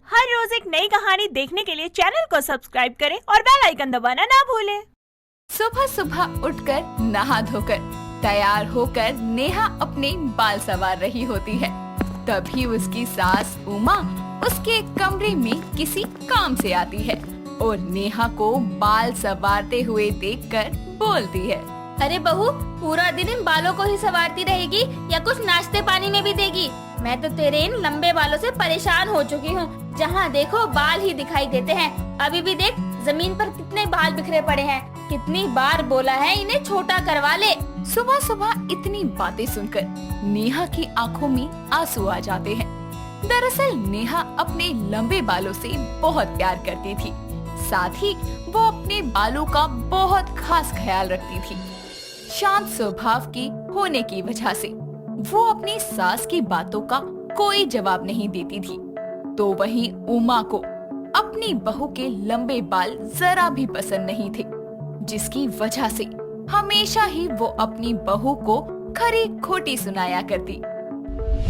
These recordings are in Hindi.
हर रोज एक नई कहानी देखने के लिए चैनल को सब्सक्राइब करें और बेल आइकन दबाना ना भूलें। सुबह सुबह उठकर नहा धोकर तैयार होकर नेहा अपने बाल संवार रही होती है। तभी उसकी सास उमा उसके कमरे में किसी काम से आती है और नेहा को बाल संवारते हुए देखकर बोलती है, अरे बहू, पूरा दिन इन बालों को ही संवारती रहेगी या कुछ नाश्ते पानी में भी देगी? मैं तो तेरे इन लंबे बालों से परेशान हो चुकी हूँ। जहाँ देखो बाल ही दिखाई देते हैं। अभी भी देख, जमीन पर कितने बाल बिखरे पड़े हैं। कितनी बार बोला है इन्हें छोटा करवा ले। सुबह सुबह इतनी बातें सुनकर नेहा की आंखों में आंसू आ जाते हैं। दरअसल नेहा अपने लंबे बालों से बहुत प्यार करती थी। साथ ही वो अपने बालों का बहुत खास ख्याल रखती थी। शांत स्वभाव की होने की वजह से वो अपनी सास की बातों का कोई जवाब नहीं देती थी। तो वहीं उमा को अपनी बहू के लंबे बाल जरा भी पसंद नहीं थे, जिसकी वजह से हमेशा ही वो अपनी बहू को खरी खोटी सुनाया करती।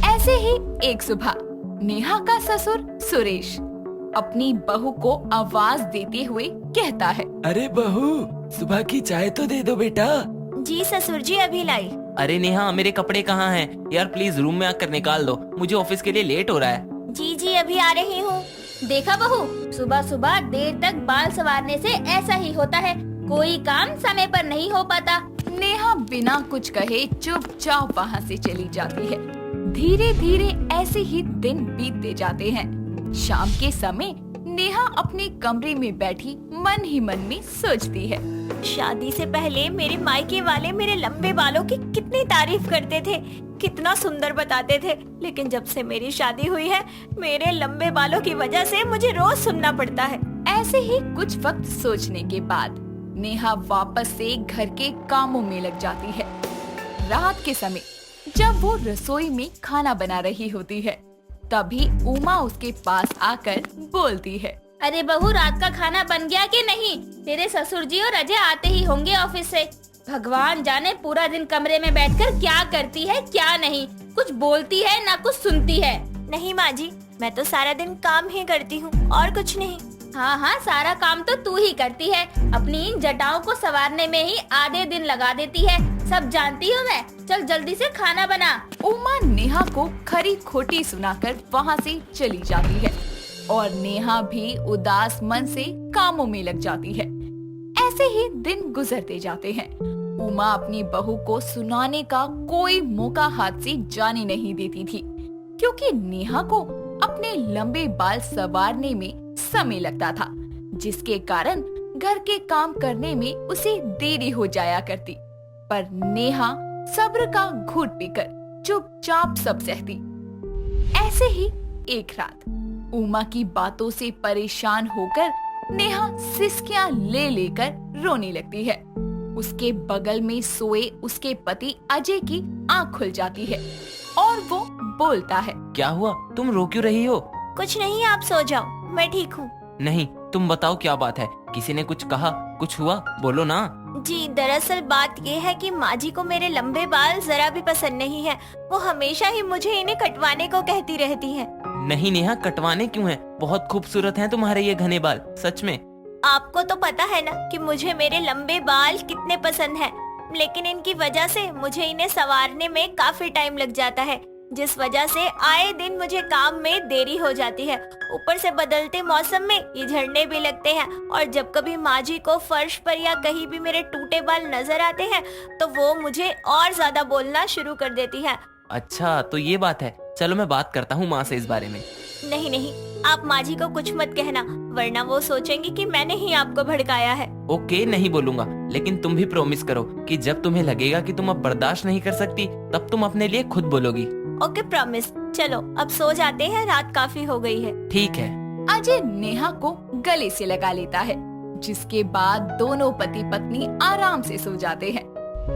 ऐसे ही एक सुबह नेहा का ससुर सुरेश अपनी बहू को आवाज देते हुए कहता है, अरे बहू, सुबह की चाय तो दे दो बेटा। जी ससुर जी, अभी लाई। अरे नेहा, मेरे कपड़े कहाँ हैं? यार प्लीज रूम में आकर निकाल दो, मुझे ऑफिस के लिए लेट हो रहा है। जी जी, अभी आ रही हूँ। देखा बहू, सुबह सुबह देर तक बाल संवारने से ऐसा ही होता है। कोई काम समय पर नहीं हो पाता। नेहा बिना कुछ कहे चुपचाप वहाँ से चली जाती है। धीरे धीरे ऐसे ही दिन बीतते जाते हैं। शाम के समय नेहा अपने कमरे में बैठी मन ही मन में सोचती है, शादी से पहले मेरे मायके वाले मेरे लंबे बालों की कितनी तारीफ करते थे, कितना सुंदर बताते थे। लेकिन जब से मेरी शादी हुई है, मेरे लंबे बालों की वजह से मुझे रोज सुनना पड़ता है। ऐसे ही कुछ वक्त सोचने के बाद नेहा वापस से घर के कामों में लग जाती है। रात के समय जब वो रसोई में खाना बना रही होती है, तभी उमा उसके पास आकर बोलती है, अरे बहू, रात का खाना बन गया कि नहीं? तेरे ससुर जी और अजय आते ही होंगे ऑफिस से। भगवान जाने पूरा दिन कमरे में बैठकर क्या करती है क्या नहीं। कुछ बोलती है ना कुछ सुनती है। नहीं माँ जी, मैं तो सारा दिन काम ही करती हूँ और कुछ नहीं। हाँ हाँ, सारा काम तो तू ही करती है। अपनी इन जटाओं को संवारने में ही आधे दिन लगा देती है। सब जानती हूँ मैं। चल जल्दी से खाना बना। उमा नेहा को खरी खोटी सुनाकर वहाँ से चली जाती है और नेहा भी उदास मन से कामों में लग जाती है। ऐसे ही दिन गुजरते जाते हैं। उमा अपनी बहू को सुनाने का कोई मौका हाथ से जाने नहीं देती थी, क्योंकि नेहा को अपने लंबे बाल संवारने में समय लगता था, जिसके कारण घर के काम करने में उसे देरी हो जाया करती। पर नेहा सब्र का घूंट पीकर चुपचाप सब सहती। ऐसे ही एक रात उमा की बातों से परेशान होकर नेहा सिसकियां ले लेकर रोने लगती है। उसके बगल में सोए उसके पति अजय की आंख खुल जाती है और वो बोलता है, क्या हुआ? तुम रो क्यों रही हो? कुछ नहीं, आप सो जाओ, मैं ठीक हूँ। नहीं, तुम बताओ क्या बात है? किसी ने कुछ कहा? कुछ हुआ? बोलो ना। जी, दरअसल बात ये है कि माँ जी को मेरे लंबे बाल जरा भी पसंद नहीं है। वो हमेशा ही मुझे इन्हें कटवाने को कहती रहती है। नहीं नेहा, कटवाने क्यों है? बहुत खूबसूरत हैं तुम्हारे ये घने बाल, सच में। आपको तो पता है ना कि मुझे मेरे लंबे बाल कितने पसंद हैं, लेकिन इनकी वजह से मुझे इन्हें संवारने में काफी टाइम लग जाता है, जिस वजह से आए दिन मुझे काम में देरी हो जाती है। ऊपर से बदलते मौसम में ये झड़ने भी लगते हैं, और जब कभी माँ जी को फर्श पर या कहीं भी मेरे टूटे बाल नजर आते हैं तो वो मुझे और ज्यादा बोलना शुरू कर देती है। अच्छा, तो ये बात है। चलो मैं बात करता हूँ माँ से इस बारे में। नहीं नहीं, आप माँ जी को कुछ मत कहना, वरना वो सोचेंगी कि मैंने ही आपको भड़काया है। ओके, नहीं बोलूंगा, लेकिन तुम भी प्रॉमिस करो कि जब तुम्हें लगेगा कि तुम अब बर्दाश्त नहीं कर सकती, तब तुम अपने लिए खुद बोलोगी। Okay, promise. चलो अब सो जाते हैं, रात काफी हो गई है। ठीक है। अजय नेहा को गले से लगा लेता है, जिसके बाद दोनों पति पत्नी आराम से सो जाते हैं।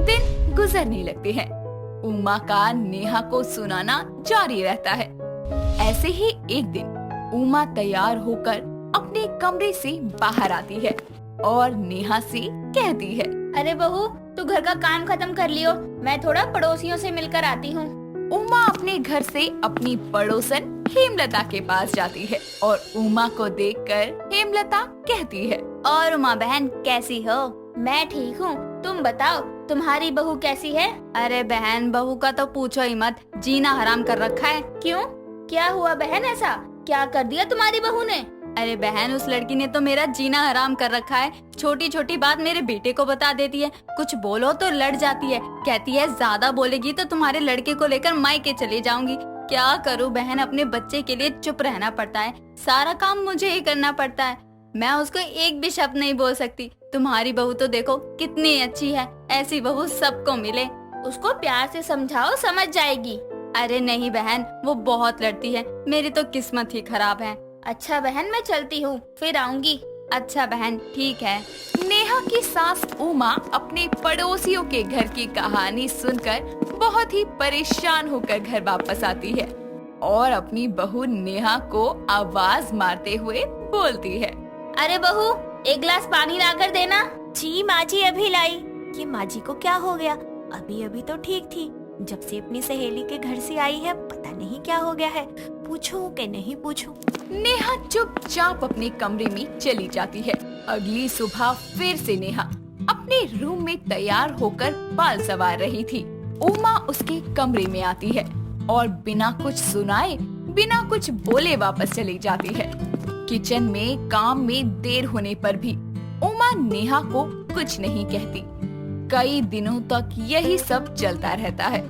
दिन गुजरने लगते हैं। उमा का नेहा को सुनाना जारी रहता है। ऐसे ही एक दिन उमा तैयार होकर अपने कमरे से बाहर आती है और नेहा से कहती है, अरे बहू, तू घर का काम खत्म कर लियो, मैं थोड़ा पड़ोसियों से मिलकर आती हूँ। उमा अपने घर से अपनी पड़ोसन हेमलता के पास जाती है और उमा को देखकर हेमलता कहती है, और उमा बहन कैसी हो? मैं ठीक हूँ, तुम बताओ तुम्हारी बहू कैसी है? अरे बहन, बहू का तो पूछो ही मत, जीना हराम कर रखा है। क्यों, क्या हुआ बहन? ऐसा क्या कर दिया तुम्हारी बहू ने? अरे बहन, उस लड़की ने तो मेरा जीना हराम कर रखा है। छोटी छोटी बात मेरे बेटे को बता देती है, कुछ बोलो तो लड़ जाती है, कहती है ज्यादा बोलेगी तो तुम्हारे लड़के को लेकर मायके चले जाऊंगी। क्या करूं बहन, अपने बच्चे के लिए चुप रहना पड़ता है, सारा काम मुझे ही करना पड़ता है। मैं उसको एक भी शब्द नहीं बोल सकती। तुम्हारी बहू तो देखो कितनी अच्छी है, ऐसी बहू सबको मिले। उसको प्यार से समझाओ, समझ जाएगी। अरे नहीं बहन, वो बहुत लड़ती है, मेरी तो किस्मत ही खराब है। अच्छा बहन, मैं चलती हूँ, फिर आऊंगी। अच्छा बहन, ठीक है। नेहा की सास उमा अपने पड़ोसियों के घर की कहानी सुनकर बहुत ही परेशान होकर घर वापस आती है और अपनी बहू नेहा को आवाज मारते हुए बोलती है, अरे बहू, एक गिलास पानी ला कर देना। जी माँ जी, अभी लाई। ये माँ जी को क्या हो गया? अभी अभी तो ठीक थी, जब से अपनी सहेली के घर से आई है पता नहीं क्या हो गया है। पूछूं कि नहीं पूछूं? नेहा चुपचाप अपने कमरे में चली जाती है। अगली सुबह फिर से नेहा अपने रूम में तैयार होकर बाल संवार रही थी। उमा उसके कमरे में आती है और बिना कुछ सुनाए, बिना कुछ बोले वापस चली जाती है। किचन में काम में देर होने पर भी उमा नेहा को कुछ नहीं कहती। कई दिनों तक यही सब चलता रहता है।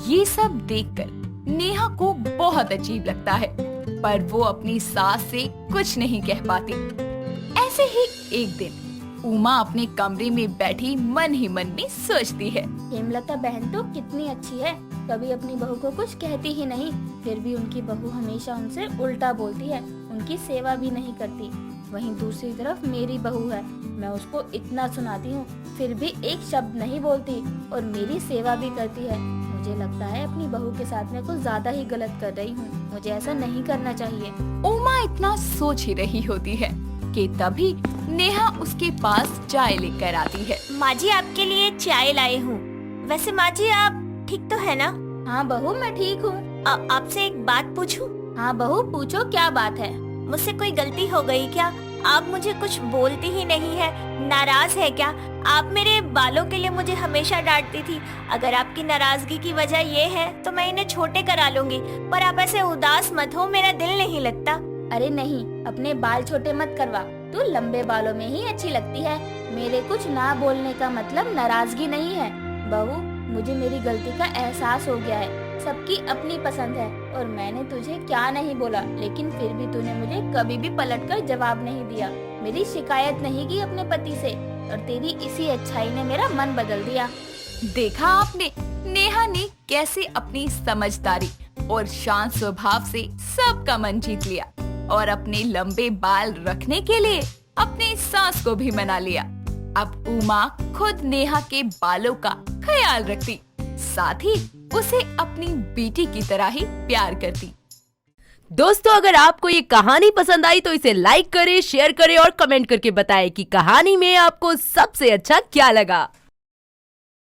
ये सब देखकर नेहा को बहुत अजीब लगता है, पर वो अपनी सास से कुछ नहीं कह पाती। ऐसे ही एक दिन उमा अपने कमरे में बैठी मन ही मन में सोचती है, हेमलता बहन तो कितनी अच्छी है, कभी अपनी बहू को कुछ कहती ही नहीं, फिर भी उनकी बहू हमेशा उनसे उल्टा बोलती है, उनकी सेवा भी नहीं करती। वहीं दूसरी तरफ मेरी बहू है, मैं उसको इतना सुनाती हूँ, फिर भी एक शब्द नहीं बोलती और मेरी सेवा भी करती है। मुझे लगता है अपनी बहू के साथ में कुछ ज्यादा ही गलत कर रही हूँ, मुझे ऐसा नहीं करना चाहिए। उमा इतना सोच ही रही होती है कि तभी नेहा उसके पास चाय लेकर आती है। माँ जी, आपके लिए चाय लाई हूँ। वैसे माँ जी, आप ठीक तो है ना? हाँ बहू, मैं ठीक हूँ। आपसे एक बात पूछूं? हाँ बहू, पूछो, क्या बात है? मुझसे कोई गलती हो गई क्या? आप मुझे कुछ बोलती ही नहीं है, नाराज है क्या? आप मेरे बालों के लिए मुझे हमेशा डांटती थी। अगर आपकी नाराजगी की वजह ये है तो मैं इन्हें छोटे करा लूंगी, पर आप ऐसे उदास मत हो, मेरा दिल नहीं लगता। अरे नहीं, अपने बाल छोटे मत करवा, तू लंबे बालों में ही अच्छी लगती है। मेरे कुछ ना बोलने का मतलब नाराजगी नहीं है। बहू, मुझे मेरी गलती का एहसास हो गया है। सबकी अपनी पसंद है और मैंने तुझे क्या नहीं बोला, लेकिन फिर भी तूने मुझे कभी भी पलटकर जवाब नहीं दिया, मेरी शिकायत नहीं की अपने पति से, और तेरी इसी अच्छाई ने मेरा मन बदल दिया। देखा आपने, नेहा ने कैसे अपनी समझदारी और शांत स्वभाव से सबका मन जीत लिया और अपने लंबे बाल रखने के लिए अपनी सास को भी मना लिया। अब उमा खुद नेहा के बालों का ख्याल रखती, साथ ही उसे अपनी बेटी की तरह ही प्यार करती। दोस्तों, अगर आपको ये कहानी पसंद आई तो इसे लाइक करें, शेयर करें और कमेंट करके बताएं कि कहानी में आपको सबसे अच्छा क्या लगा।